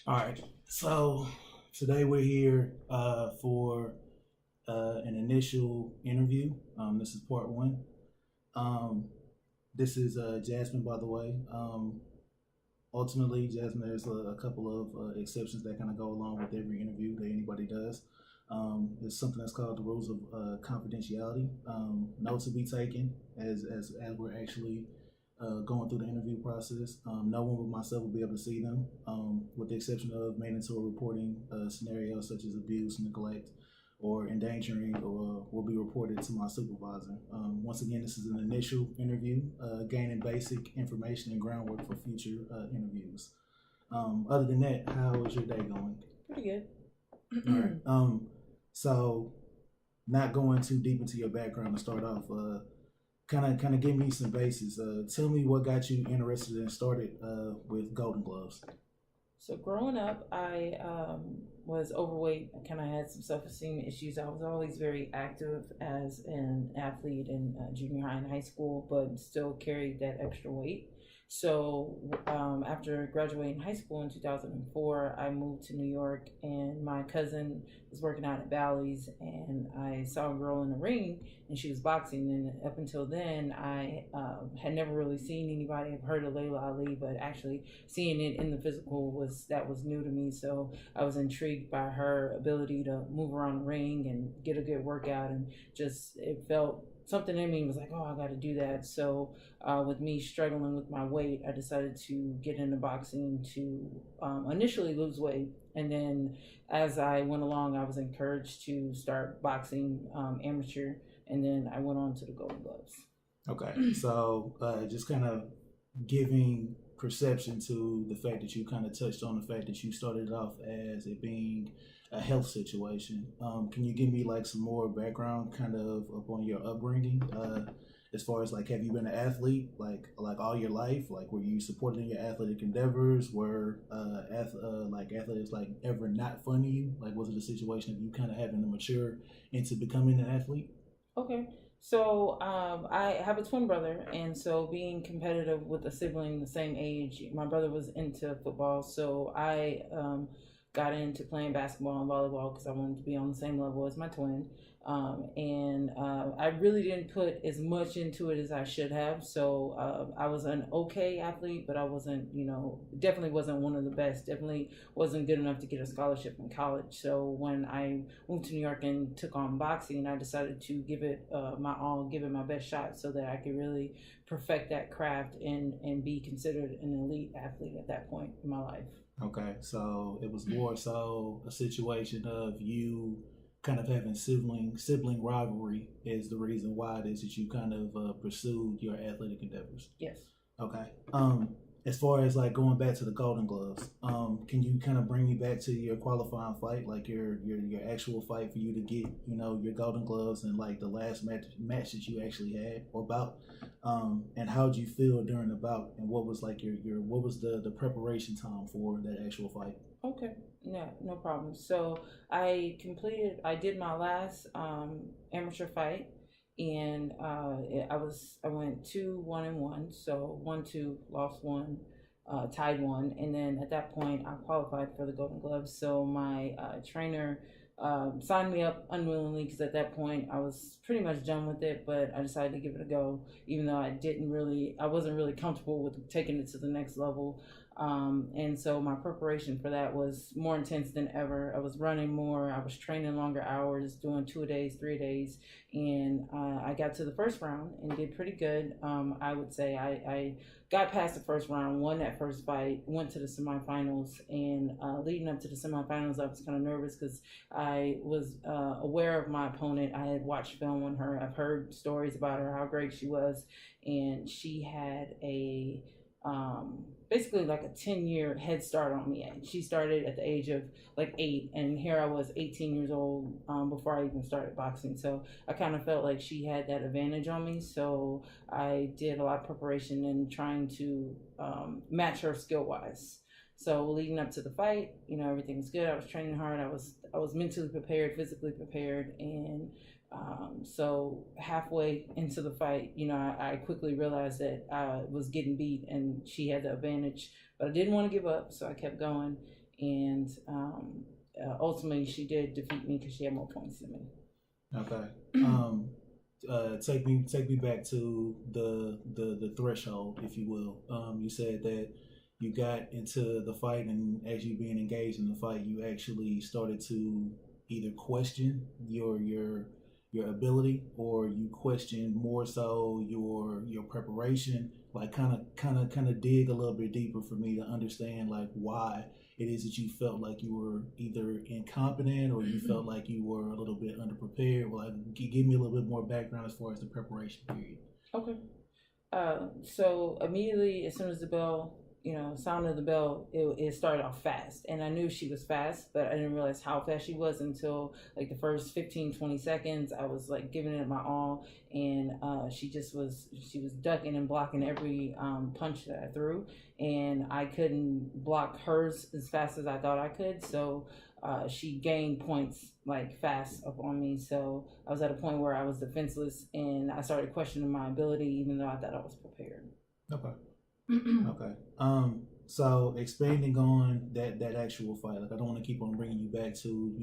All right. So today we're here for an initial interview. This is part one. Um, this is Jasmine, by the way. Ultimately, Jasmine, there's a couple of exceptions that kind of go along with every interview that anybody does. There's something that's called the rules of confidentiality. Notes to be taken as we're actually going through the interview process. No one but myself will be able to see them, with the exception of mandatory reporting scenarios such as abuse, neglect, or endangering, or will be reported to my supervisor. Once again, this is an initial interview, gaining basic information and groundwork for future interviews. Other than that, how is your day going? Pretty good. All right. So not going too deep into your background to start off, kind of give me some bases. Tell me what got you interested and started with Golden Gloves. So growing up, I was overweight. I kind of had some self-esteem issues. I was always very active as an athlete in junior high and high school, but still carried that extra weight. So after graduating high school in 2004, I moved to New York, and my cousin was working out at Bally's, and I saw a girl in the ring, and she was boxing. And up until then, I had never really seen anybody. I've heard of Layla Ali, but actually seeing it in the physical was new to me. So I was intrigued by her ability to move around the ring and get a good workout, and just it felt something in me was like, oh, I got to do that. So with me struggling with my weight, I decided to get into boxing to initially lose weight. And then as I went along, I was encouraged to start boxing amateur. And then I went on to the Golden Gloves. Okay, so just kind of giving perception to the fact that you kind of touched on the fact that you started off as it being a health situation. Can you give me like some more background kind of upon your upbringing? As far as like, have you been an athlete like all your life? Like, were you supported in your athletic endeavors? Were like athletics like ever not fun to you? Like, was it a situation of you kind of having to mature into becoming an athlete? Okay. So I have a twin brother, and so being competitive with a sibling the same age, my brother was into football, so I got into playing basketball and volleyball because I wanted to be on the same level as my twin. And I really didn't put as much into it as I should have. So I was an okay athlete, but I wasn't, definitely wasn't one of the best. Definitely wasn't good enough to get a scholarship in college. So when I moved to New York and took on boxing, I decided to give it my all, give it my best shot so that I could really perfect that craft and be considered an elite athlete at that point in my life. Okay, so it was more so a situation of you kind of having sibling rivalry is the reason why it is that you kind of pursued your athletic endeavors. Yes. Okay. As far as like going back to the Golden Gloves, can you kind of bring me back to your qualifying fight, like your actual fight for you to get your Golden Gloves, and like the last match that you actually had or bout, and how did you feel during the bout, and what was like your what was the preparation time for that actual fight? Okay. Yeah, no problem. So I did my last amateur fight, and I went 2-1-1, so 1-2, lost one, tied one, and then at that point I qualified for the Golden Gloves. So my trainer signed me up unwillingly because at that point I was pretty much done with it, but I decided to give it a go, even though I wasn't really comfortable with taking it to the next level. And so my preparation for that was more intense than ever. I was running more, I was training longer hours, doing 2 days, 3 days, and I got to the first round and did pretty good. I would say I got past the first round, won that first fight, went to the semifinals, and leading up to the semifinals, I was kind of nervous because I was aware of my opponent. I had watched film on her. I've heard stories about her, how great she was, and she had a basically like a 10-year head start on me. And she started at the age of like 8, and here I was 18 years old before I even started boxing. So I kind of felt like she had that advantage on me. So I did a lot of preparation and trying to match her skill wise. So leading up to the fight, everything was good. I was training hard. I was mentally prepared, physically prepared, and so halfway into the fight, I quickly realized that I was getting beat and she had the advantage, but I didn't want to give up, so I kept going. and ultimately she did defeat me because she had more points than me. Okay. Take me back to the threshold, if you will. You said that you got into the fight, and as you being engaged in the fight, you actually started to either question your ability, or you question more so your preparation. Like kind of dig a little bit deeper for me to understand like why it is that you felt like you were either incompetent or you felt like you were a little bit underprepared. Like, give me a little bit more background as far as the preparation period. Okay. So immediately, as soon as the bell, sound of the bell, it started off fast. And I knew she was fast, but I didn't realize how fast she was until like the first 15, 20 seconds. I was like giving it my all. And she was ducking and blocking every punch that I threw. And I couldn't block hers as fast as I thought I could. So she gained points like fast up on me. So I was at a point where I was defenseless, and I started questioning my ability, even though I thought I was prepared. Okay. Okay. So expanding on that actual fight, like I don't want to keep on bringing you back to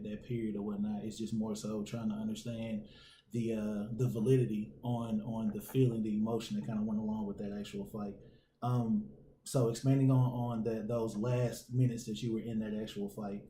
that period or whatnot. It's just more so trying to understand the validity on the feeling, the emotion that kind of went along with that actual fight. So expanding on those last minutes that you were in that actual fight,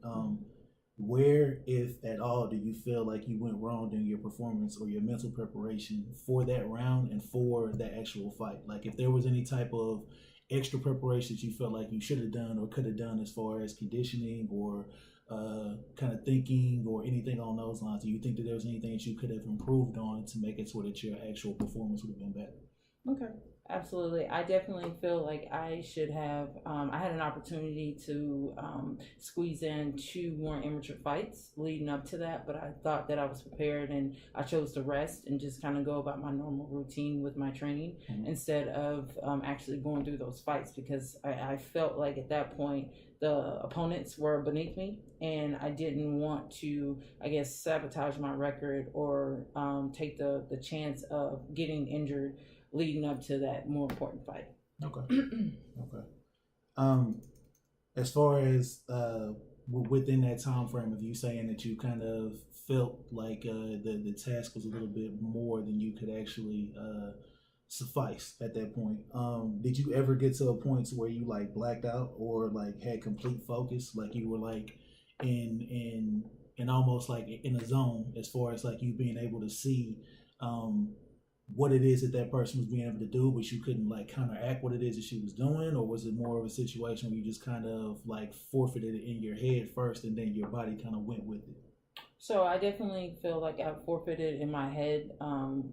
where, if at all, do you feel like you went wrong in your performance or your mental preparation for that round and for the actual fight? Like if there was any type of extra preparation that you felt like you should have done or could have done as far as conditioning or kind of thinking or anything on those lines, do you think that there was anything that you could have improved on to make it so that your actual performance would have been better? Okay. Absolutely. I definitely feel like I should have, I had an opportunity to squeeze in 2 more amateur fights leading up to that, but I thought that I was prepared, and I chose to rest and just kind of go about my normal routine with my training instead of actually going through those fights, because I felt like at that point the opponents were beneath me, and I didn't want to, I guess, sabotage my record or take the chance of getting injured leading up to that more important fight. Okay. Okay. As far as within that time frame of you saying that you kind of felt like the task was a little bit more than you could actually suffice at that point, did you ever get to a point where you like blacked out or like had complete focus, like you were like in almost like in a zone, as far as like you being able to see what it is that person was being able to do, but you couldn't like counteract what it is that she was doing? Or was it more of a situation where you just kind of like forfeited it in your head first and then your body kind of went with it? So I definitely feel like I forfeited in my head.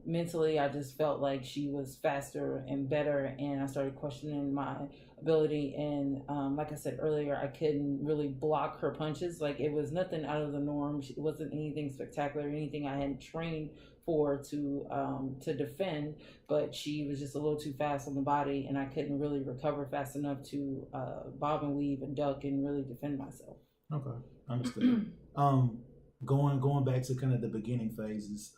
Mentally, I just felt like she was faster and better, and I started questioning my ability. And like I said earlier, I couldn't really block her punches. Like it was nothing out of the norm. It wasn't anything spectacular, anything I hadn't trained for to defend. But she was just a little too fast on the body, and I couldn't really recover fast enough to bob and weave and duck and really defend myself. Okay, understood. Going back to kind of the beginning phases,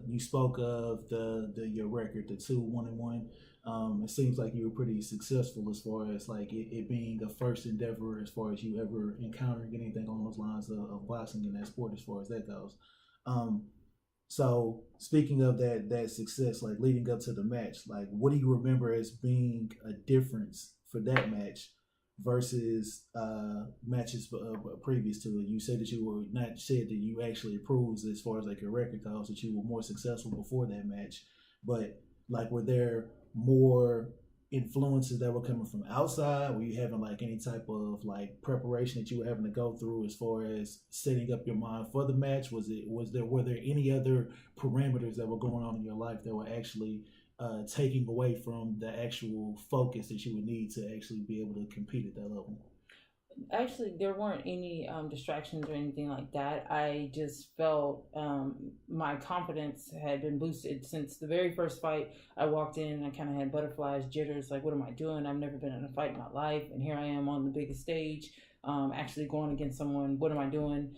you spoke of the your record, the 2-1-1. It seems like you were pretty successful as far as like it being a first endeavor, as far as you ever encountering anything on those lines of boxing in that sport, as far as that goes. So speaking of that success, like leading up to the match, like what do you remember as being a difference for that match versus matches previous to it? You said that you were not said that you actually improved as far as like your record goes, that you were more successful before that match, but like were there more influences that were coming from outside? Were you having like any type of like preparation that you were having to go through as far as setting up your mind for the match? Were there any other parameters that were going on in your life that were actually taking away from the actual focus that you would need to actually be able to compete at that level? Actually, there weren't any distractions or anything like that. I just felt my confidence had been boosted since the very first fight. I walked in and I kind of had butterflies, jitters, like, what am I doing? I've never been in a fight in my life, and here I am on the biggest stage, actually going against someone. What am I doing?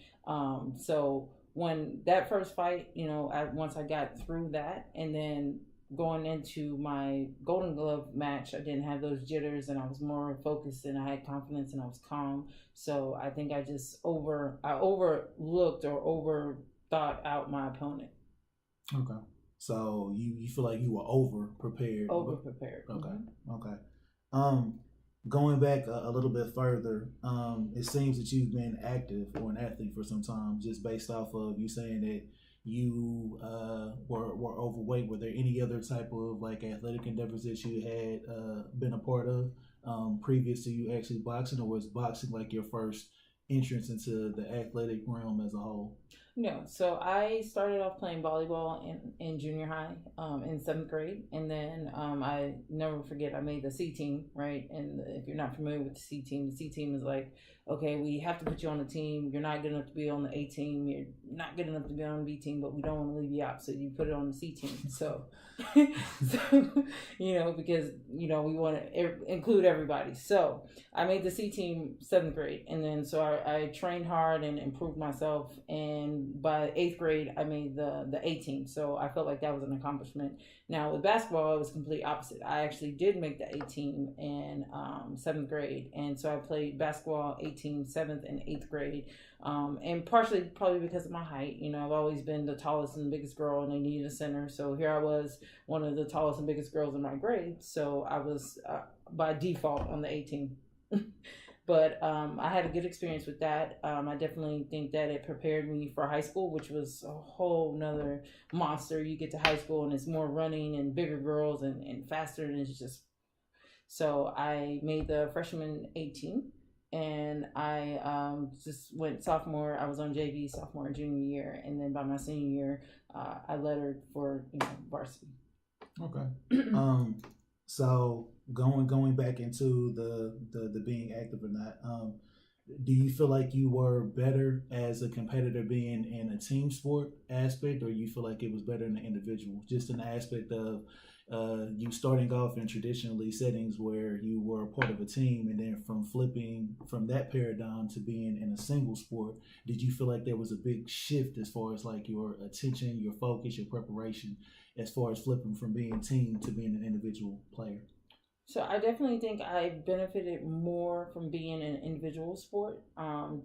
So when that first fight, once I got through that, and then going into my Golden Glove match, I didn't have those jitters, and I was more focused, and I had confidence, and I was calm. So I think I overlooked or over thought out my opponent. Okay. So you feel like you were over prepared. Over prepared. Okay. Mm-hmm. Okay. Um, Going back a little bit further, it seems that you've been active or an athlete for some time, just based off of you saying that you were overweight. Were there any other type of like athletic endeavors that you had been a part of previous to you actually boxing, or was boxing like your first entrance into the athletic realm as a whole? No, so I started off playing volleyball in junior high, in seventh grade, and then I never forget I made the C team, right? And if you're not familiar with the C team is like, okay, we have to put you on the team. You're not good enough to be on the A team. You're not good enough to be on the B team, but we don't want to leave you out, so you put it on the C team. So, so because we want to include everybody. So I made the C team seventh grade, and then so I trained hard and improved myself, and by eighth grade I made the A team. So I felt like that was an accomplishment. Now with basketball, it was complete opposite. I actually did make the A team in seventh grade, and so I played basketball A team seventh and eighth grade, and partially probably because of my height. I've always been the tallest and biggest girl, and they needed a center. So here I was, one of the tallest and biggest girls in my grade. So I was by default on the A team. But I had a good experience with that. I definitely think that it prepared me for high school, which was a whole nother monster. You get to high school and it's more running and bigger girls and faster, and it's just so I made the freshman 18, and I just went sophomore. I was on JV sophomore and junior year, and then by my senior year, I lettered for varsity. Okay. So going back into the being active or not, do you feel like you were better as a competitor being in a team sport aspect, or you feel like it was better in the individual, just in the aspect of you starting off in traditionally settings where you were a part of a team, and then from flipping from that paradigm to being in a single sport, did you feel like there was a big shift as far as like your attention, your focus, your preparation, as far as flipping from being team to being an individual player? So I definitely think I benefited more from being an individual sport,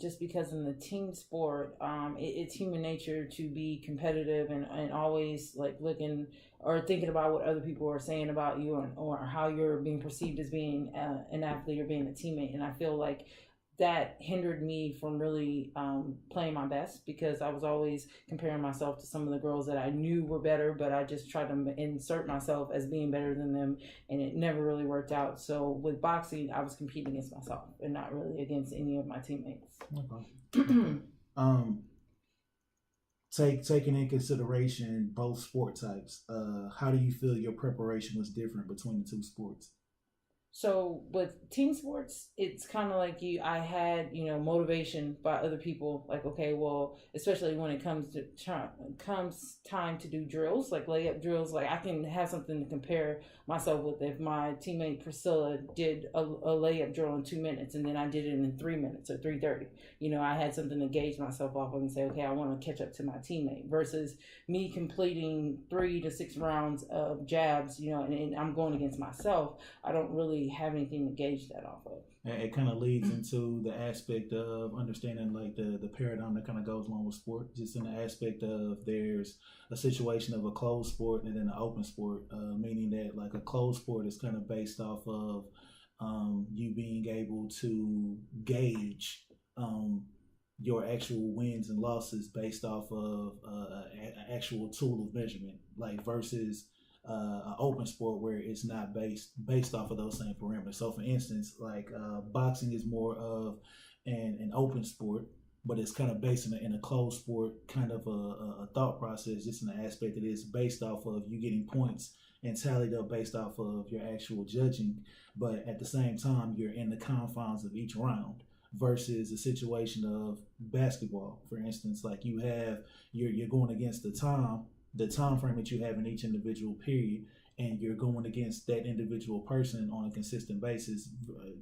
just because in the team sport, it's human nature to be competitive and always like looking or thinking about what other people are saying about you, or how you're being perceived as being an athlete or being a teammate. And I feel like that hindered me from really playing my best, because I was always comparing myself to some of the girls that I knew were better, but I just tried to insert myself as being better than them, and it never really worked out. So with boxing, I was competing against myself and not really against any of my teammates. Okay. um, taking in consideration both sport types, how do you feel your preparation was different between the two sports? So with team sports, it's kind of like I had, motivation by other people. Like, okay, well, especially when it comes time to do drills, like layup drills, like I can have something to compare myself with. If my teammate Priscilla did a layup drill in 2 minutes, and then I did it in 3 minutes or 3:30, I had something to gauge myself off of and say, okay, I want to catch up to my teammate, versus me completing 3 to 6 rounds of jabs, and I'm going against myself. I don't really have anything to gauge that off of. It kind of leads into the aspect of understanding like the paradigm that kind of goes along with sport, just in the aspect of there's a situation of a closed sport and then an open sport, meaning that like a closed sport is kind of based off of you being able to gauge your actual wins and losses based off of an actual tool of measurement, like versus an open sport where it's not based off of those same parameters. So, for instance, like boxing is more of an open sport, but it's kind of based in a closed sport kind of a thought process, just in the aspect that it's based off of you getting points and tallied up based off of your actual judging, but at the same time you're in the confines of each round. Versus a situation of basketball, for instance, like you're going against the time frame that you have in each individual period, and you're going against that individual person on a consistent basis,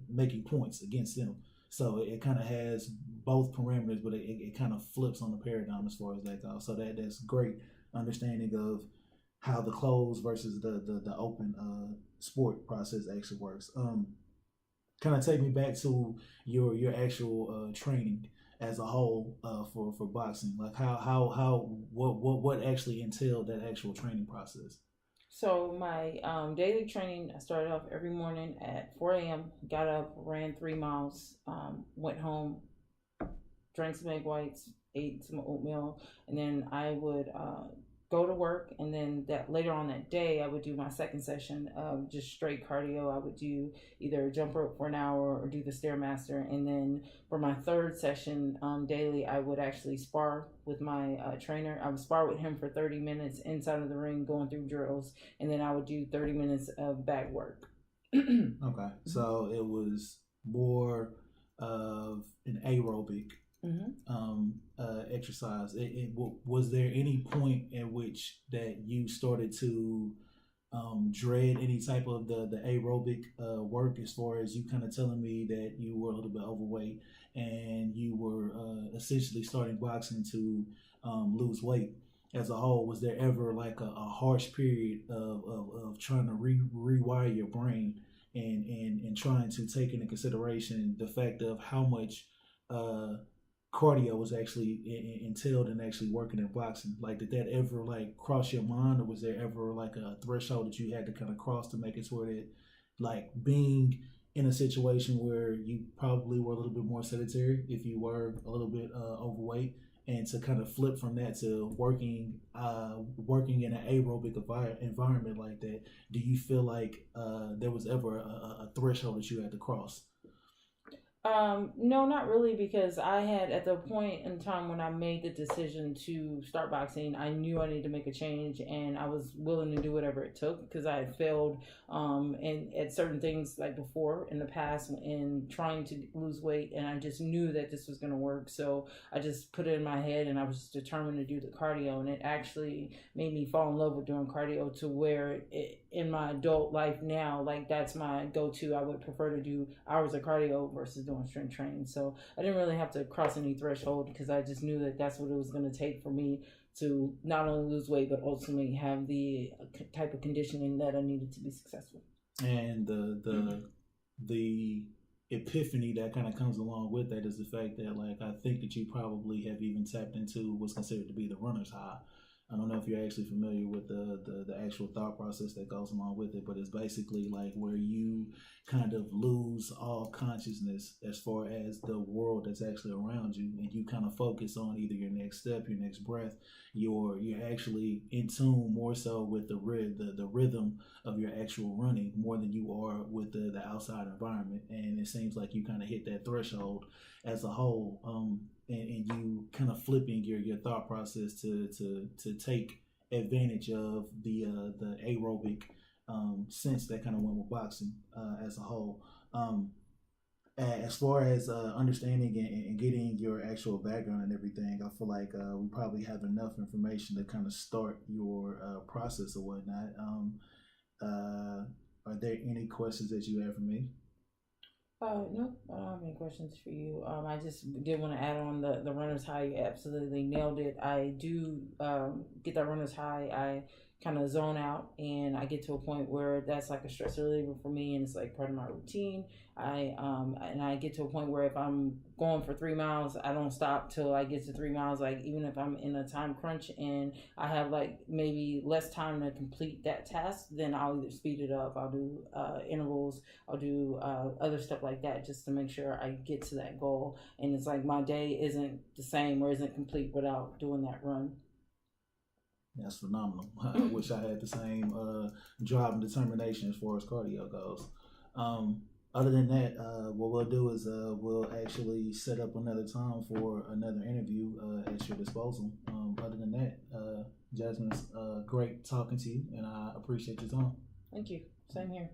making points against them. So it kind of has both parameters, but it kind of flips on the paradigm as far as that goes. So that's great understanding of how the closed versus the open sport process actually works. Kind of take me back to your actual training as a whole for boxing. Like how what actually entailed that actual training process. So my daily training, I started off every morning at 4 a.m. Got up, ran 3 miles, went home, drank some egg whites, ate some oatmeal, and then I would go to work. And then that later on that day, I would do my second session of just straight cardio. I would do either jump rope for an hour or do the stairmaster. And then for my third session daily, I would actually spar with my trainer. I would spar with him for 30 minutes inside of the ring, going through drills, and then I would do 30 minutes of back work. Okay, so it was more of an aerobic exercise. Was there any point at which that you started to dread any type of the aerobic work, as far as you kind of telling me that you were a little bit overweight and you were essentially starting boxing to lose weight as a whole? Was there ever like a harsh period of trying to rewire your brain and trying to take into consideration the fact of how much cardio was actually entailed in actually working in boxing? Like, did that ever like cross your mind, or was there ever like a threshold that you had to kind of cross to make it toward it, like being in a situation where you probably were a little bit more sedentary if you were a little bit overweight, and to kind of flip from that to working in an aerobic environment like that? Do you feel like there was ever a threshold that you had to cross? No, not really, because I had, at the point in time when I made the decision to start boxing, I knew I needed to make a change, and I was willing to do whatever it took, because I had failed in at certain things like before in the past in trying to lose weight, and I just knew that this was going to work. So I just put it in my head, and I was determined to do the cardio, and it actually made me fall in love with doing cardio, to where in my adult life now, like that's my go-to. I would prefer to do hours of cardio versus doing strength training. So I didn't really have to cross any threshold, because I just knew that that's what it was going to take for me to not only lose weight but ultimately have the type of conditioning that I needed to be successful. And the epiphany that kind of comes along with that is the fact that, like, I think that you probably have even tapped into what's considered to be the runner's high. I don't know if you're actually familiar with the actual thought process that goes along with it, but it's basically like where you kind of lose all consciousness as far as the world that's actually around you, and you kind of focus on either your next step, your next breath. You're actually in tune more so with the rhythm of your actual running more than you are with the outside environment. And it seems like you kind of hit that threshold as a whole. And you kind of flipping your thought process to take advantage of the aerobic sense that kind of went with boxing as a whole. As far as understanding and getting your actual background and everything, I feel like we probably have enough information to kind of start your process or whatnot. Are there any questions that you have for me? No, I don't have any questions for you. I just did want to add on the runner's high. You absolutely nailed it. I do get that runner's high. I kind of zone out, and I get to a point where that's like a stress reliever for me, and it's like part of my routine. I get to a point where if I'm going for 3 miles, I don't stop till I get to 3 miles. Like, even if I'm in a time crunch and I have like maybe less time to complete that task, then I'll either speed it up. I'll do intervals. I'll do other stuff like that, just to make sure I get to that goal. And it's like my day isn't the same or isn't complete without doing that run. That's phenomenal. I wish I had the same drive and determination as far as cardio goes. Other than that, what we'll do is we'll actually set up another time for another interview at your disposal. Other than that, Jasmine, it's great talking to you, and I appreciate your time. Thank you. Same here.